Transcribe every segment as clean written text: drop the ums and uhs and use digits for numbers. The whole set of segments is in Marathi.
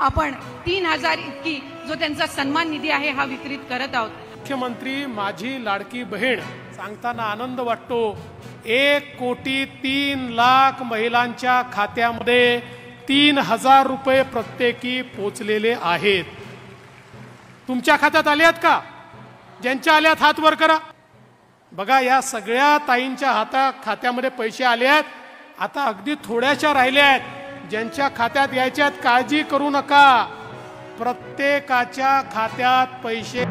आपण 3000 इतकी जो त्यांचा सन्मान निधी आहे हा वितरित करत आहोत। मुख्यमंत्री माझी लाडकी बहीण सांगताना आनंद वाटतो। 1,03,00,000 महिलांच्या खात्यामध्ये 3,000 रुपये प्रत्येकी पोचलेले आहेत। तुमच्या खात्यात आले आहेत का? ज्यांच्या आल्यात हात वर करा। बघा, या सगळ्या ताईंच्या खात्यामध्ये पैसे आले आहेत। आता अगदी थोड्याशा राहिल्या आहेत ज्यांच्या खात्यात यायच्यात। काळजी करू नका, प्रत्येकाच्या खात्यात पैसे।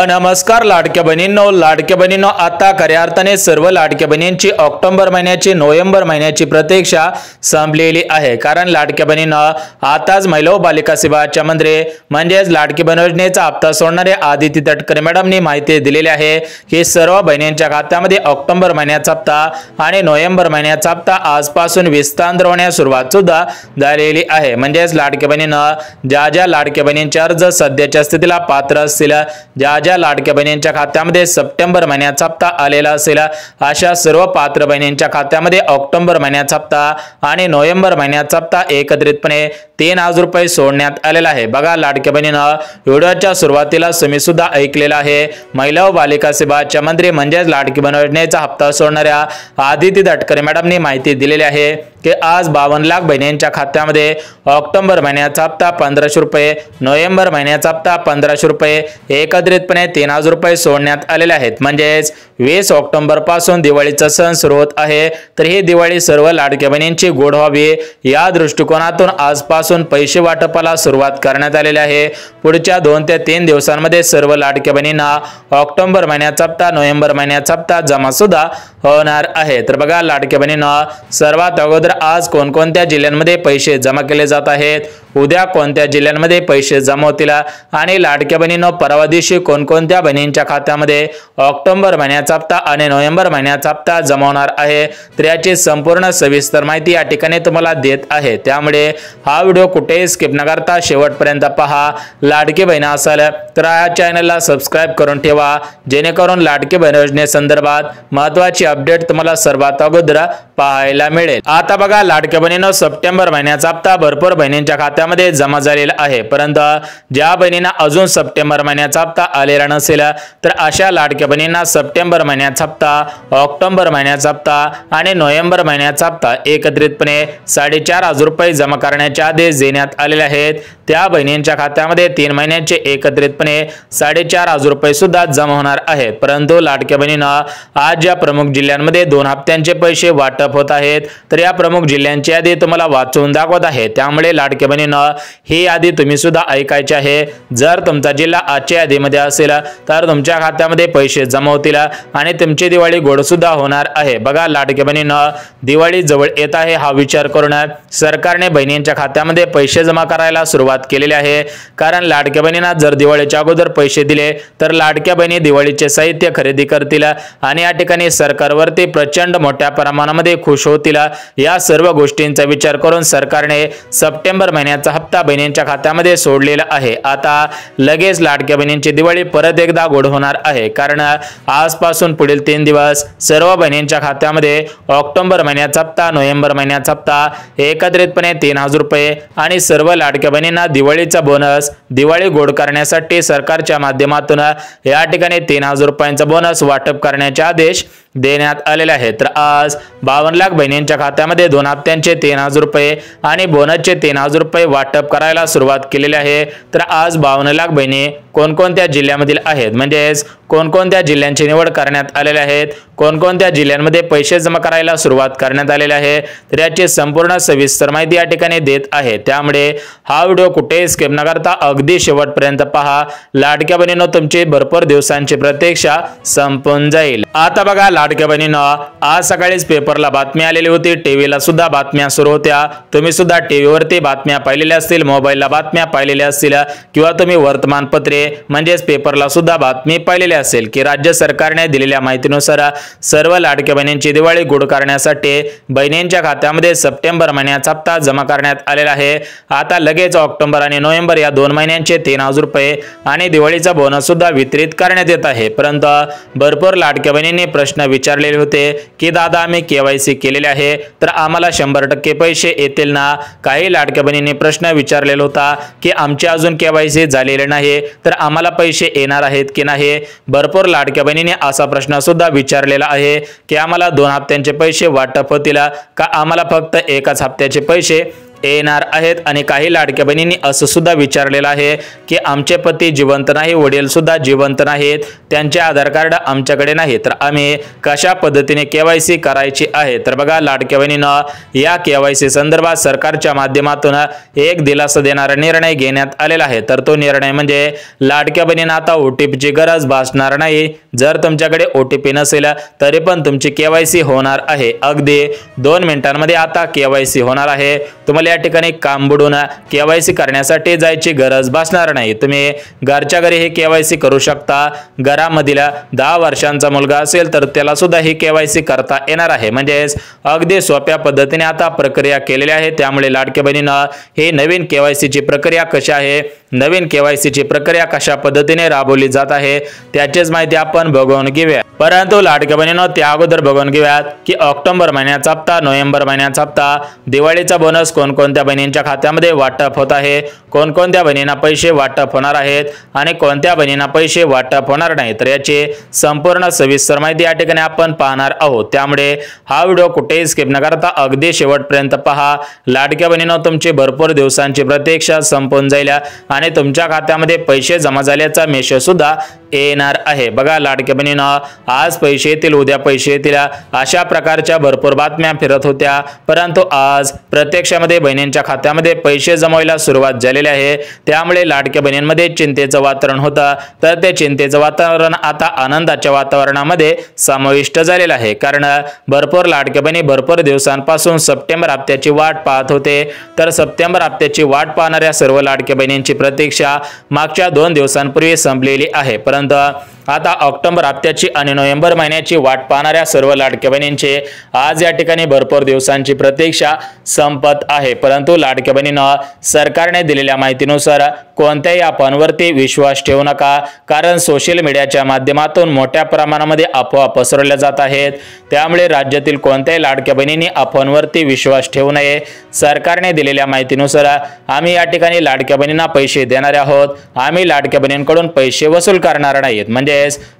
नमस्कार लाडक्या बहिणींनो, आता खऱ्या अर्थाने सर्व लाडक्या बहिणींची ऑक्टोबर महिन्याची नोव्हेंबर महिन्याची प्रतीक्षा संपलेली आहे। कारण लाडक्या बहिणींनो, आताच महिला व बालिका सेवाच्या मंत्री म्हणजेच लाडकी बहीण योजनेचा हप्ता सोडणारे आदिती तटकरे मॅडमनी माहिती दिलेली आहे की सर्व बहिणींच्या खात्यामध्ये ऑक्टोबर महिन्याचा हप्ता आणि नोव्हेंबर महिन्याचा हप्ता आजपासून विस्तार होण्यास सुरुवात सुद्धा झालेली आहे। म्हणजेच लाडक्या बहिणींनो, ज्या लाडक्या बहिणींचे अर्ज सध्याच्या स्थितीला पात्र असतील, ज्या लाडक्या बहिणींच्या खात्यामध्ये सप्टेंबर महिन्याचा हप्ता आलेला असेल, अशा सर्व पात्र बहिणींच्या खात्यामध्ये ऑक्टोबर महिन्याचा हप्ता आणि नोव्हेंबर महिन्याचा हप्ता एकत्रितपणे 3,000 रुपये सोडण्यात आलेला आहे। बघा लाडक्या बहिणींनो, व्हिडिओच्या सुरुवातीला तुम्ही सुद्धा ऐकलेला आहे। महिला व बालिका सेवाच्या मंत्री म्हणजेच लाडकी बहीण योजनेचा हप्ता सोडणाऱ्या आदिती तटकरे मॅडमनी माहिती दिलेली आहे की आज 52 लाख बहिणींच्या खात्यामध्ये ऑक्टोबर महिन्याचा हप्ता 1,500 रुपये, नोव्हेंबर महिन्याचा हप्ता 1,500 रुपये एकत्रितपणे 3,000 रुपये सोडण्यात आलेले आहेत। म्हणजेच 20 ऑक्टोबर पासून दिवाळीचा सण सुरू होत आहे। तर ही दिवाळी सर्व लाडक्या बहिणींची गोड व्हावी या दृष्टिकोनातून आजपासून पैसे वाटपाला सुरुवात करण्यात आलेली आहे। पुढच्या 2 ते 3 दिवसांमध्ये सर्व लाडक्या बहिणींना ऑक्टोबर महिन्याचा हप्ता, नोव्हेंबर महिन्याचा हप्ता जमा सुद्धा होणार आहे। तर बघा लाडक्या बहिणींनो, सर्वात अगोदर आज कोणकोणत्या जिल्ह्यांमध्ये पैसे जमा केले जात आहेत, उद्या कोणत्या जिल्ह्यांमध्ये पैसे जमा होतील आणि लाडक्या बहिणींनो परवा दिवशी कोणकोणत्या बहिणींच्या खात्यामध्ये ऑक्टोबर महिन्याचा हप्ता आणि नोव्हेंबर महिन्याचा हप्ता जमा होणार आहे, तर याची संपूर्ण सविस्तर माहिती या ठिकाणी तुम्हाला देत आहे। त्यामुळे हा व्हिडिओ कुठेही स्किप न करता शेवटपर्यंत पहा। लाडकी बहीण असाल तर या चॅनलला सबस्क्राइब करून ठेवा, जेणेकरून लाडकी बहीण योजनेसंदर्भात महत्त्वाची अपडेट तुम्हाला सर्वात अगोदर पाहायला मिळेल। आता बघा लाडक्या बहिणींनो, सप्टेंबर महिन्याचा हप्ता भरपूर बहिणींच्या खात्यामध्ये जमा झालेला आहे, परंतु ज्या बहिणींना अजून सप्टेंबर महिन्याचा हप्ता आलेला नसेल तर अशा लाडक्या बहिणींना सप्टेंबर महिन्याचा हप्ता, ऑक्टोबर महिन्याचा हप्ता आणि नोव्हेंबर महिन्याचा हप्ता एकत्रितपणे 4,500 रुपये जमा करण्याचे आदेश देण्यात आलेले आहेत। त्या बहिणींच्या खात्यामध्ये 3 महिन्यांचे एकत्रितपणे 4,500 रुपये सुद्धा जमा होणार आहेत। परंतु लाडक्या बहिणींनो, आज ज्या प्रमुख जिल्ह्यांमध्ये 2 हप्त्यांचे पैसे वाटप होत आहेत, तर या प्रमुख जिल्ह्यांची यादी तुम्हाला वाचून दाखवत आहे। त्यामुळे लाडक्या बहिणींनो, ही यादी तुम्ही सुद्धा ऐकायची आहे। जर तुमचा जिल्हा आजच्या यादीमध्ये असेल तर तुमच्या खात्यामध्ये पैसे जमा होतील आणि तुमची दिवाळी गोड सुद्धा होणार आहे। बघा लाडक्या बहिणींनो, दिवाळी जवळ येत आहे हा विचार करून सरकारने बहिणींच्या खात्यामध्ये पैसे जमा करायला सुरुवात केलेली आहे। कारण लाडक्या बहिणींना जर दिवाळीच्या अगोदर पैसे दिले तर लाडक्या बहिणी दिवाळीचे साहित्य खरेदी करतील आणि या ठिकाणी सरकारवरती प्रचंड मोठ्या प्रमाणामध्ये खुश होतील। या सर्व गोष्टींचा विचार करून सरकारने सप्टेंबर महिन्याचा हप्ता बहिणींच्या खात्यामध्ये सोडलेला आहे। आता लगेच लाडक्या बहिणींची दिवाळी परत एकदा गोड होणार आहे, कारण आजपासून पुढील 3 दिवस सर्व बहिणींच्या खात्यामध्ये ऑक्टोबर महिन्याचा हप्ता, नोव्हेंबर महिन्याचा हप्ता एकत्रितपणे 3,000 रुपये आणि सर्व लाडक्या बहिणींना दिवाळीचा बोनस, दिवाळी गोड करण्यासाठी सरकारच्या माध्यमातून या ठिकाणी 3,000 रुपयांचा बोनस वाटप करण्याचे आदेश देण्यात आलेले आहेत। तर आज 52 लाख बहिणींच्या खात्यामध्ये 2 हप्त्यांचे 3,000 रुपये आणि बोनसचे 3,000 रुपये वाटप करायला सुरुवात केलेली आहे। तर आज 52 लाख बहिणी कोणकोणत्या जिल्ह्यामधील आहेत, म्हणजेच कोणकोणत्या जिल्ह्यांची निवड करण्यात आलेली आहेत, कोणकोणत्या जिल्ह्यांमध्ये पैसे जमा करायला सुरुवात करण्यात आलेली आहे, तर याची संपूर्ण सविस्तर माहिती या ठिकाणी देत आहे। त्यामुळे हा व्हिडिओ कुठेही स्किप न करता अगदी शेवटपर्यंत पहा। लाडक्या बहिणींनो, तुमची भरपूर दिवसांची प्रतीक्षा संपून जाईल। आता बघा लाडक्या बहिणींनो, आज सकाळीच पेपरला बातमी आलेली होती, टीव्हीला सुद्धा बातम्या सुरू होत्या। तुम्ही सुद्धा टीव्हीवरती बातम्या पाहिलेल्या असतील, मोबाईलला बातम्या पाहिलेल्या असतील किंवा तुम्ही वर्तमानपत्रे म्हणजेच पेपरला सुद्धा बातमी पाहिलेली असेल की राज्य सरकारने दिलेल्या माहितीनुसार सर्व लाडक्या बहिणींची दिवाळी गोड करण्यासाठी बहिणींच्या खात्यामध्ये सप्टेंबर महिन्याचा हप्ता जमा करण्यात आलेला आहे। आता लगेच ऑक्टोबर आणि नोव्हेंबर या 2 महिन्यांचे 3000 रुपये आणि दिवाळीचा बोनस सुद्धा वितरित करण्यात येत आहे। परंतु भरपूर लाडक्या बहिणींनी प्रश्न विचारलेले होते की दादा आम्ही केवायसी केलेले आहे तर आम्हाला 100% पैसे येतील ना। काही लाडक्या बहिणींनी प्रश्न विचारलेला होता की आमची अजून केवायसी झालेले नाही तर आम्हाला पैसे येणार आहेत की नाही। भरपूर लाडक्या बहिणींनी असा प्रश्न सुद्धा विचारलेला आहे की आम्हाला 2 हप्त्यांचे पैसे वाटप होतील का आम्हाला फक्त एकाच हप्त्याचे पैसे येणार आहेत। आणि काही लाडक्या बहिणींनी असं सुद्धा विचारलेलं आहे की आमचे पती जिवंत नाही, वडील सुद्धा जिवंत नाहीत, त्यांचे आधार कार्ड आमच्याकडे नाही तर आम्ही कशा पद्धतीने केवायसी करायची आहे। तर बघा लाडक्या बहिणींनो या केवायसी संदर्भात सरकारच्या माध्यमातून एक दिलासा देणारा निर्णय घेण्यात आलेला आहे। तर तो निर्णय म्हणजे लाडक्या बहिणींना आता ओटीपीची गरज भासणार नाही। जर तुमच्याकडे ओटीपी नसेल तरी पण तुमची केवायसी होणार आहे। अगदी 2 मिनिटांमध्ये आता केवायसी होणार आहे। तुम्हाला या ठिकाणी काम बुडून केवायसी करण्यासाठी जायची गरज भासणार नाही। तुम्ही घरच्या घरी हे केवायसी करू शकता। घरामधील 10 वर्षांचा मुलगा असेल तर त्याला सुद्धा ही केवायसी करता येणार आहे। म्हणजेच अगदी सोप्या पद्धतीने आता प्रक्रिया केलेली आहे। त्यामुळे लाडक्या बहिणींना ही नवीन केवायसीची प्रक्रिया कशी आहे, नवीन केवायसीची प्रक्रिया कशा पद्धतीने राबवली जात आहे त्याचीच माहिती आपण बघून घेऊया। परंतु लाडक्या बहिणींनो त्या अगोदर बघून घेऊयात की ऑक्टोबर महिन्याचा हप्ता, नोव्हेंबर महिन्याचा हप्ता, दिवाळीचा बोनस कोणकोणत्या बहिणींच्या खात्यामध्ये वाटप होत आहे, कोणकोणत्या बहिणींना पैसे वाटप होणार आहेत आणि कोणत्या बहिणींना पैसे वाटप होणार नाही। तर याची संपूर्ण सविस्तर माहिती या ठिकाणी आपण पाहणार आहोत। त्यामुळे हा व्हिडिओ कुठेही स्किप न करता अगदी शेवटपर्यंत पहा। लाडक्या बहिणींनो तुमची भरपूर दिवसांची प्रतीक्षा संपून जाईल आणि तुमच्या खात्यामध्ये पैसे जमा झाल्याचा मेसेज सुद्धा येणार आहे। बघा लाडक्या बहिणींनो आज पैसे येतील, उद्या पैसे येतील अशा प्रकारच्या भरपूर बातम्या फिरत होत्या। परंतु आज प्रत्यक्षामध्ये बहिणींच्या खात्यामध्ये पैसे जमवायला सुरुवात झालेली आहे। त्यामुळे लाडक्या बहिणींमध्ये चिंतेचं वातावरण होतं तर ते चिंतेचं वातावरण आता आनंदाच्या वातावरणामध्ये समाविष्ट झालेलं आहे। कारण भरपूर लाडक्या बहिणी भरपूर दिवसांपासून सप्टेंबर हप्त्याची वाट पाहत होते। तर सप्टेंबर हप्त्याची वाट पाहणाऱ्या सर्व लाडक्या बहिणींची प्रतीक्षा मागच्या 2 दिवसांपूर्वी संपलेली आहे। परंतु आता ऑक्टोबर हप्त्याची आणि नोव्हेंबर महिन्याची वाट पाहणाऱ्या सर्व लाडक्या बहिणींची आज या ठिकाणी भरपूर दिवसांची प्रतीक्षा संपत आहे। परंतु लाडक्या बहिणींनो सरकारने दिलेल्या माहितीनुसार कोणत्याही अफवांवरती विश्वास ठेवू नका। कारण सोशल मीडियाच्या माध्यमातून मोठ्या प्रमाणामध्ये अफवा पसरवल्या जात आहेत। त्यामुळे राज्यातील कोणत्याही लाडक्या बहिणींनी अफवांवरती विश्वास ठेवू नये। सरकारने दिलेल्या माहितीनुसार आम्ही या ठिकाणी लाडक्या बहिणींना पैसे देणार आहोत, आम्ही लाडक्या बहिणींकडून पैसे वसूल करणार नाहीत। म्हणजेच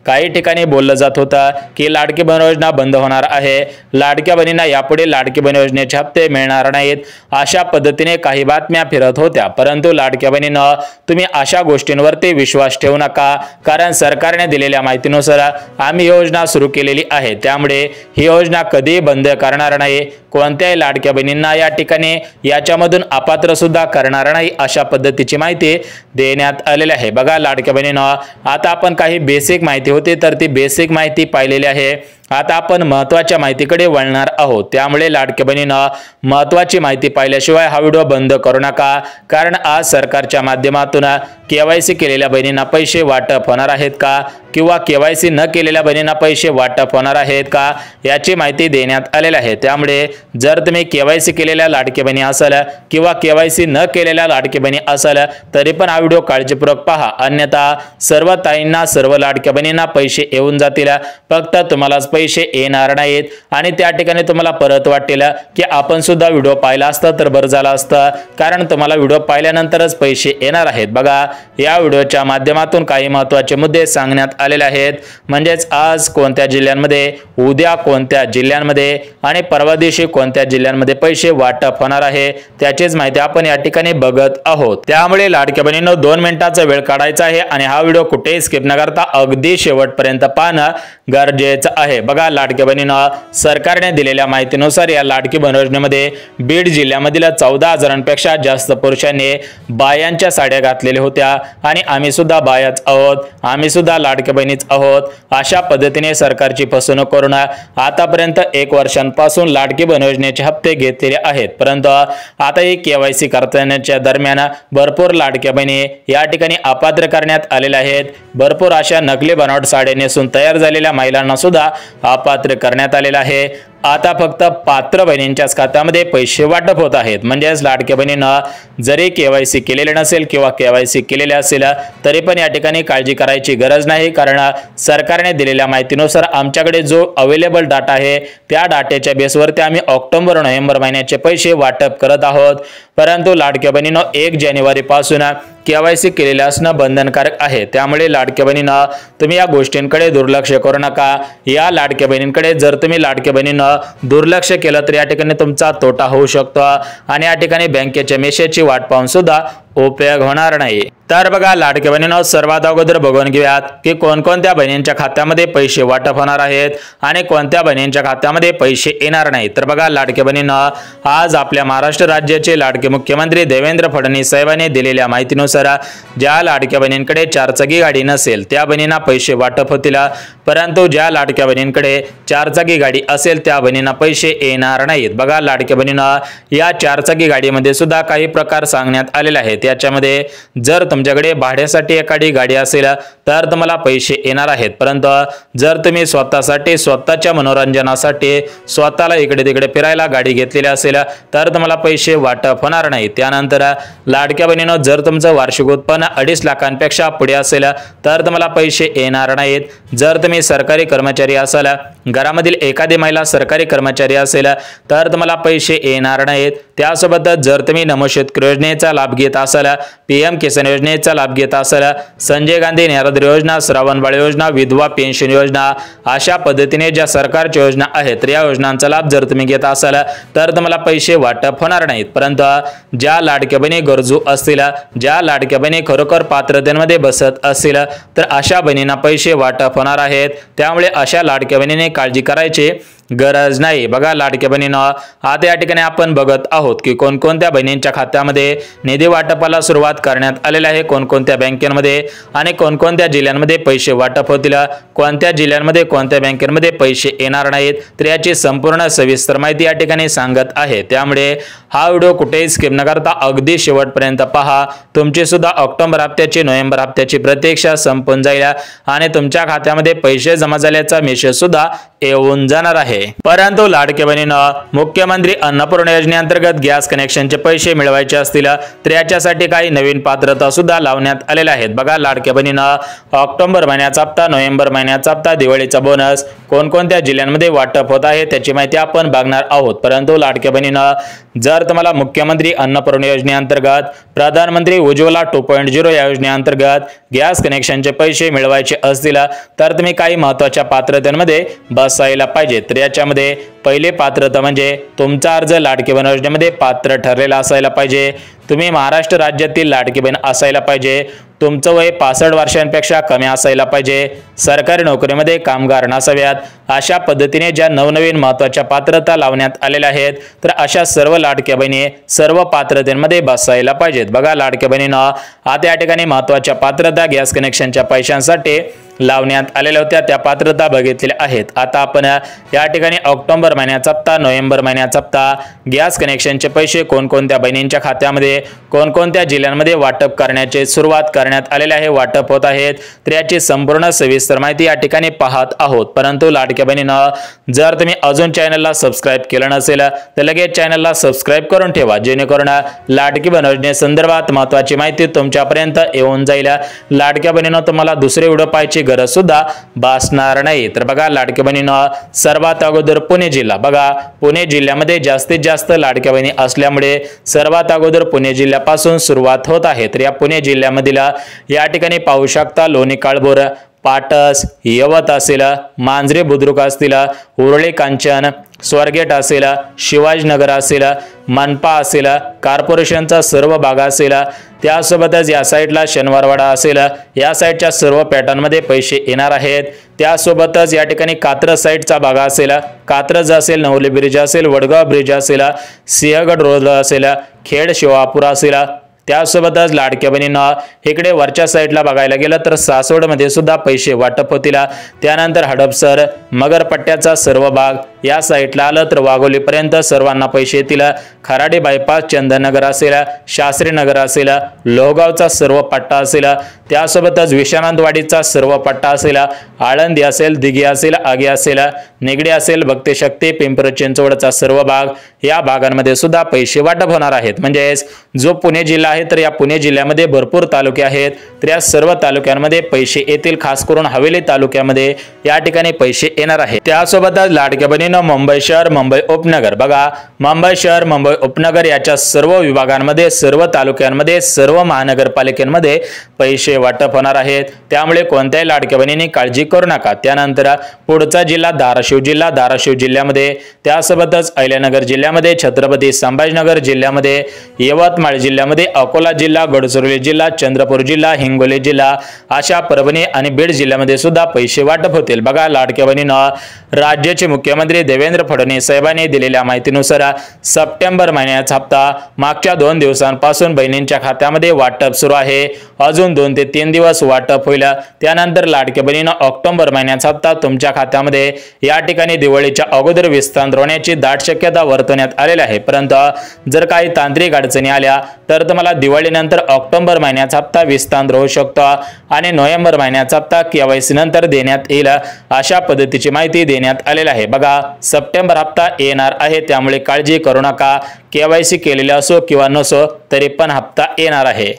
काही ठिकाणी बोललं जात होतं की लाडकी बहीण योजना बंद होणार आहे, लाडक्या बहिणींना यापुढे लाडकी बहीण योजनेचे हप्ते मिळणार नाहीत, अशा पद्धतीने काही बातम्या फिरत होत्या। परंतु लाडक्या बहिणींनो तुम्ही अशा गोष्टींवरती विश्वास ठेवू नका। कारण सरकारने दिलेल्या माहितीनुसार आम्ही योजना सुरू केलेली आहे। त्यामुळे ही योजना कधी बंद करणार नाही। कोणत्याही लाडक्या बहिणींना या ठिकाणी याच्यामधून अपात्र सुद्धा करणार नाही अशा पद्धतीची माहिती देण्यात आलेली आहे। बघा लाडक्या बहिणींनो आता आपण काही बेसिक माहिती होती तर ती बेसिक माहिती पाहिलेली आहे। आता आपण महत्त्वाच्या माहितीकडे वळणार आहोत। त्यामुळे लाडक्या बहिणींनो महत्त्वाची माहिती पाहिल्याशिवाय हा व्हिडिओ बंद करू नका। कारण आज सरकारच्या माध्यमातून केवायसी केलेल्या बहिणींना पैसे वाटप होणार आहेत का किंवा केवायसी न केलेल्या बहिणींना पैसे वाटप होणार आहेत का याची माहिती देण्यात आलेली आहे। त्यामुळे जर तुम्ही केवायसी केलेल्या लाडकी बहिणी असाल किंवा केवायसी न केलेल्या लाडकी बहिणी असाल तरी पण हा व्हिडिओ काळजीपूर्वक पहा। अन्यथा सर्व ताईंना सर्व लाडक्या बहिणींना पैसे येऊन जातील, फक्त तुम्हालाच पैसे येणार नाहीत आणि त्या ठिकाणी तुम्हाला परत वाटेल की आपण सुद्धा व्हिडिओ पाहिला असता तर बरं झालं असतं। कारण तुम्हाला व्हिडिओ पाहिल्यानंतरच पैसे येणार आहेत। बघा या व्हिडिओच्या माध्यमातून काही महत्त्वाचे मुद्दे सांगण्यात आलेले आहेत। म्हणजेच आज कोणत्या जिल्ह्यांमध्ये, उद्या कोणत्या जिल्ह्यांमध्ये आणि परवा दिवशी कोणत्या जिल्ह्यांमध्ये पैसे वाटप होणार आहे त्याचीच माहिती आपण या ठिकाणी बघत आहोत। त्यामुळे लाडक्या बहिणींनो 2 मिनिटाचा वेळ काढायचा आहे आणि हा व्हिडिओ कुठेही स्किप न करता अगदी शेवटपर्यंत पाहणं गरजेचं आहे। बघा लाडक्या बहिणींनो, सरकारने दिलेल्या माहितीनुसार या लाडकी बहीण योजनेमध्ये बीड जिल्ह्यामधील 14,000पेक्षा जास्त पुरुषांनी बायांच्या साड्या घातलेल्या होत्या आणि आम्ही सुद्धा बायाच आहोत, आम्ही सुद्धा लाडक्या बहिणीच आहोत, अशा पद्धतीने सरकारची फसवणूक करून आतापर्यंत 1 वर्षांपासून लाडकी बहीण योजनेचे हप्ते घेतलेले आहेत। परंतु आता ही केवायसी करण्याच्या दरम्यान भरपूर लाडक्या बहिणी या ठिकाणी अपात्र करण्यात आलेल्या आहेत। भरपूर अशा नकली बनावट साड्या नेसून तयार झालेल्या महिलांना सुद्धा अपात्र करण्यात आलेला आहे। आता फक्त पात्र बहिणींच्याच खात्यामध्ये पैसे वाटप होत आहेत। म्हणजेच लाडक्या बहिणींना जरी केवायसी केलेले नसेल किंवा केवायसी केलेले असेल तरी पण या ठिकाणी काळजी करायची गरज नाही, कारण सरकारने दिलेल्या माहितीनुसार आमच्याकडे जो अवेलेबल डाटा आहे त्या डाट्याच्या बेसवरती आम्ही ऑक्टोबर नोव्हेंबर महिन्याचे पैसे वाटप करत आहोत। परंतु लाडक्या बहिणींनो 1 जानेवारी पासून केवायसी केलेले असणं बंधनकारक आहे। त्यामुळे लाडक्या बहिणींनो तुम्ही या गोष्टींकडे दुर्लक्ष करू नका। या लाडक्या बहिणींकडे जर तुम्ही लाडक्या बहिणींनो दुर्लक्ष केलं तर या ठिकाणी तुमचा तोटा होऊ शकतो आणि या ठिकाणी बँकेच्या मेसेजची वाट पाहून सुद्धा उपयोग होणार नाही। तर बघा लाडक्या बहिणींनो, सर्वात अगोदर बघून घेऊयात की कोणकोणत्या बहिणींच्या खात्यामध्ये पैसे वाटप होणार आहेत आणि कोणत्या बहिणींच्या खात्यामध्ये पैसे येणार नाही। तर बघा लाडक्या बहिणींनो, आज आपल्या महाराष्ट्र राज्याचे लाडके मुख्यमंत्री देवेंद्र फडणवीस साहेबांनी दिलेल्या माहितीनुसार ज्या लाडक्या बहिणींकडे 4 चाकी गाडी नसेल त्या बहिणींना पैसे वाटप होतील, परंतु ज्या लाडक्या बहिणींकडे 4 चाकी गाडी असेल त्या बहिणींना पैसे येणार नाहीत। बघा लाडक्या बहिणींनो, या 4 चाकी गाडीमध्ये सुद्धा काही प्रकार सांगण्यात आलेले आहेत। याच्यामध्ये जर तुमच्याकडे भाड्यासाठी एखादी गाडी असेल तर तुम्हाला पैसे येणार आहेत, परंतु जर तुम्ही स्वतःसाठी स्वतःच्या मनोरंजनासाठी स्वतःला इकडे तिकडे फिरायला गाडी घेतलेली असेल तर तुम्हाला पैसे वाटप होणार नाही। त्यानंतर लाडक्या बहिणींनो, जर तुमचं वार्षिक उत्पन्न 2.5 लाखांपेक्षा पुढे असेल तर तुम्हाला पैसे येणार नाहीत। जर तुम्ही सरकारी कर्मचारी असाल, घरामधील एखादी महिला सरकारी कर्मचारी असेल तर तुम्हाला पैसे येणार नाहीत। त्यासोबतच जर तुम्ही नमो शेतकरी योजनेचा लाभ घेत असाल, PM किसान योजनेचा लाभ घेत असाल, संजय गांधी निराधार योजना, श्रावणबाळ योजना, विधवा पेन्शन योजना, अशा पद्धतीने ज्या सरकारच्या योजना आहेत तर या योजनांचा लाभ जर तुम्ही घेत असाल तर तुम्हाला पैसे वाटप होणार नाहीत। परंतु ज्या लाडक्या बहिणी गरजू असतील, ज्या लाडक्या बहिणी खरोखर पात्रतेमध्ये बसत असतील तर अशा बहिणींना पैसे वाटप होणार आहेत। त्यामुळे अशा लाडक्या बहिणीने काळजी करायची गरज नाही। बघा लाडक्या बहिणींनो, आता या ठिकाणी आपण बघत आहोत की कोणकोणत्या बहिणींच्या खात्यामध्ये निधी वाटपाला सुरुवात करण्यात आलेली आहे, कोणकोणत्या बँकेमध्ये आणि कोणकोणत्या जिल्ह्यांमध्ये पैसे वाटप होतील, कोणत्या जिल्ह्यांमध्ये कोणत्या बँकेमध्ये पैसे येणार नाहीत, तर याची संपूर्ण सविस्तर माहिती या ठिकाणी सांगत आहे। त्यामुळे हा व्हिडिओ कुठेही स्किप न करता अगदी शेवटपर्यंत पहा। तुमची सुद्धा ऑक्टोबर हप्त्याची नोव्हेंबर हप्त्याची प्रतीक्षा संपून जाईल आणि तुमच्या खात्यामध्ये पैसे जमा झाल्याचा मेसेज सुद्धा येऊन जाणार आहे। परंतु लाडक्या बहिणींनो, मुख्यमंत्री अन्नपूर्णा योजनेअंतर्गत गॅस कनेक्शनचे पैसे मिळवायचे असतील तर याच्यासाठी काही नवीन पात्रता सुद्धा लावण्यात आलेल्या आहेत। बघा लाडक्या बहिणींनो, ऑक्टोबर महिन्याचा हप्ता, नोव्हेंबर महिन्याचा हप्ता, दिवाळीचा बोनस कोणकोणत्या जिल्ह्यांमध्ये वाटप होत आहे त्याची माहिती आपण बघणार आहोत। परंतु लाडक्या बहिणींनो, जर तुम्हाला मुख्यमंत्री अन्नपूर्णा योजनेअंतर्गत प्रधानमंत्री उज्ज्वला 2.0 या योजनेअंतर्गत गॅस कनेक्शनचे पैसे मिळवायचे असतील तर तुम्ही काही महत्त्वाच्या पात्रतेमध्ये बसायला पाहिजे। तर याच्यामध्ये पहिली पात्रता म्हणजे तुमचा अर्ज लाडकी बहीण योजनेमध्ये पात्र ठरलेला असायला पाहिजे। तुम्ही महाराष्ट्र राज्यातील लाडकी बहीण असायला पाहिजे। तुमचं वय 65 वर्षांपेक्षा कमी असायला पाहिजे। सरकारी नोकरीमध्ये कामगार नसाव्यात। अशा पद्धतीने ज्या नवनवीन महत्त्वाच्या पात्रता लावण्यात आलेल्या आहेत तर अशा सर्व लाडक्या बहिणी सर्व पात्रतेमध्ये बसायला पाहिजेत। बघा लाडक्या बहिणींनो, आता या ठिकाणी महत्त्वाच्या पात्रता गॅस कनेक्शनच्या पैशांसाठी लावण्यात आलेल्या होत्या, त्या पात्रता बघितलेल्या आहेत। आता आपण या ठिकाणी ऑक्टोबर महिन्याचा हप्ता, नोव्हेंबर महिन्याचा हप्ता, गॅस कनेक्शनचे पैसे कोणकोणत्या बहिणींच्या खात्यामध्ये कोणकोणत्या जिल्ह्यांमध्ये वाटप करण्याची सुरुवात करण्यात आलेले आहे, वाटप होत आहेत, तर याची संपूर्ण सविस्तर माहिती या ठिकाणी पाहत आहोत। परंतु लाडक्या बहिणींनो, जर तुम्ही अजून चॅनलला सबस्क्राइब केलं नसेल तर लगेच चॅनलला सबस्क्राइब करून ठेवा, जेणेकरून लाडकी बहीण योजनेसंदर्भात महत्त्वाची माहिती तुमच्यापर्यंत येऊन जाईल। लाडक्या बहिणींनो, तुम्हाला दुसरे व्हिडिओ पाहायची गरज सुद्धा भासणार नाही। तर बघा लाडक्या बहिणींनो, सर्वात अगोदर पुणे जिल्हा। बघा पुणे जिल्ह्यामध्ये जास्तीत जास्त लाडक्या बहिणी असल्यामुळे सर्वात अगोदर पुणे जिल्ह्यापासून सुरुवात होत आहे। तर या पुणे जिल्ह्यामधील या ठिकाणी पाहू शकता लोणी काळभोर, पाटस, यवत असेल, मांजरे बुद्रुक असतील, उरळे कांचन, स्वारगेट असेल, शिवाजीनगर असेल, मनपा असेल, कॉर्पोरेशनचा सर्व भाग असेल, त्यासोबतच या साईटला शनिवारवाडा असेल, या साईटच्या सर्व पॅटर्नमध्ये पैसे येणार आहेत। त्यासोबतच या ठिकाणी कात्रज साईटचा भाग असेल, कात्रज असेल, नवली ब्रिज असेल, वडगाव ब्रिज असेल, सिंहगड रोड असेल, खेड शिवापूर असेल, त्यासोबतच लाडक्या बहिणींना इकडे वरच्या साईडला बघायला गेलं तर सासवडमध्ये सुद्धा पैसे वाटप होतील। त्यानंतर हडपसर मगरपट्ट्याचा सर्व भाग या साईडला आलं तर वाघोलीपर्यंत सर्वांना पैसे येतील। खराडी बायपास, चंदननगर असेल, शास्त्रीनगर असेल, लोहगावचा सर्व पट्टा असेल, त्यासोबतच विश्रांतवाडीचा सर्व पट्टा असेल, आळंदी असेल, दिघी असेल, आगे असेल, निगडी असेल, भक्तिशक्ती, पिंपरी चिंचवडचा सर्व भाग या भागांमध्ये सुद्धा पैसे वाटप होणार आहेत। म्हणजेच जो पुणे जिल्हा आहे तर या पुणे जिल्ह्यामध्ये भरपूर तालुके आहेत, तर या सर्व तालुक्यांमध्ये पैसे येतील। खास करून हवेली तालुक्यामध्ये या ठिकाणी पैसे येणार आहेत। त्यासोबतच लाडक्या बहिणींना मुंबई शहर, मुंबई उपनगर बघा, मुंबई शहर, मुंबई उपनगर याच्या सर्व विभागांमध्ये, सर्व तालुक्यांमध्ये, सर्व महानगरपालिकांमध्ये पैसे वाटप होणार आहेत। त्यामुळे कोणत्याही लाडक्या बहिणींनी काळजी करू नका। त्यानंतर पुढचा जिल्हा धाराशिव जिल्हा, धाराशिव जिल्ह्यामध्ये, त्यासोबतच अहिल्यानगर जिल्ह्यामध्ये, छत्रपती संभाजीनगर जिल्ह्यामध्ये, यवतमाळ जिल्ह्यामध्ये, अकोला जिल्हा, गडचिरोली जिल्हा, चंद्रपूर जिल्हा, हिंगोली जिल्हा, अशा परभणी आणि बीड जिल्ह्यामध्ये सुद्धा पैसे वाटप होतील। बघा लाडक्या बहिणींना राज्याचे मुख्यमंत्री देवेंद्र फडणवीस साहेबांनी दिलेल्या माहितीनुसार सप्टेंबर महिन्याचा हप्ता मागच्या 2 दिवसांपासून बहिणींच्या खात्यामध्ये वाटप सुरू आहे। अजून 2 ते 3 दिवस वाटप होईल। त्यानंतर लाडक्या बहिणींना ऑक्टोबर महिन्याचा हप्ता तुमच्या खात्यामध्ये या ठिकाणी दिवाळीच्या अगोदर विस्तार होण्याची दाट शक्यता वर्तवण्यात आलेली आहे। परंतु जर काही तांत्रिक अडचणी आल्या तर तुम्हाला दिवाळीनंतर ऑक्टोबर महिन्याचा हप्ता विस्तार होऊ शकतो आणि नोव्हेंबर महिन्याचा हप्ता केवायसी नंतर देण्यात येईल, अशा पद्धतीची माहिती देण्यात आलेली आहे। बघा सप्टेंबर हप्ता येणार आहे, त्यामुळे काळजी करू नका। केवायसी केलेले असो किंवा नसो तरी पण हप्ता येणार आहे।